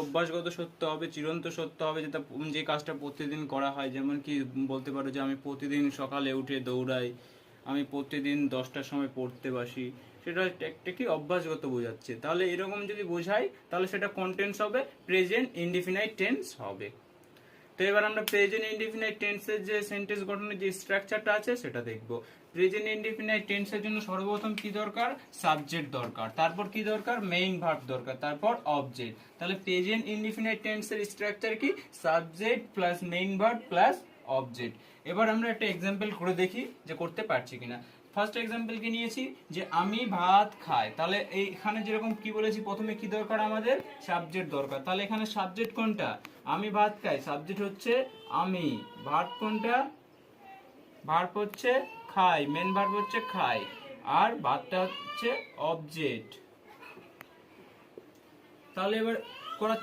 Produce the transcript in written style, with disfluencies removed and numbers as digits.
অভ্যাসগত সত্য হবে, চিরন্ত সত্য হবে, যেটা যে কাজটা প্রতিদিন করা হয়। যেমন কি বলতে পারো যে আমি প্রতিদিন সকালে উঠে দৌড়াই, আমি প্রতিদিন 10টার সময় পড়তে বসি, সেটা একটা কি অভ্যাসগত বোঝাচ্ছে। তাহলে এরকম যদি বোঝাই তাহলে সেটা কন্টেন্স হবে প্রেজেন্ট ইনডিফিনাইট টেন্স হবে। তো এবার আমরা প্রেজেন্ট ইনডিফিনাইট টেন্সের যে সেন্টেন্স গঠনের যে স্ট্রাকচারটা আছে সেটা দেখব। প্রেজেন্ট ইনডিফিনাইট টেন্সের জন্য সর্বপ্রথম কি দরকার? সাবজেক্ট দরকার, তারপর কি দরকার? মেইন ভার্ব দরকার, তারপর অবজেক্ট। তাহলে প্রেজেন্ট ইনডিফিনাইট টেন্সের স্ট্রাকচার কি? Subject plus main verb plus object. এবার আমরা একটা এক্সাম্পল করে দেখি যে করতে পারছি কিনা। ফার্স্ট এক্সাম্পল কি নিয়েছি যে আমি ভাত খাই। তাহলে এইখানে যেরকম কি বলেছি, প্রথমে কি দরকার আমাদের? সাবজেক্ট দরকার। তাহলে এখানে সাবজেক্ট কোনটা? আমি ভাত খাই, সাবজেক্ট হচ্ছে আমি। ভার্ব কোনটা? ভার্ব হচ্ছে খাই, মেন ভার্ব হচ্ছে খাই, আর ভাতটা হচ্ছে অবজেক্ট। তাহলে এবার করা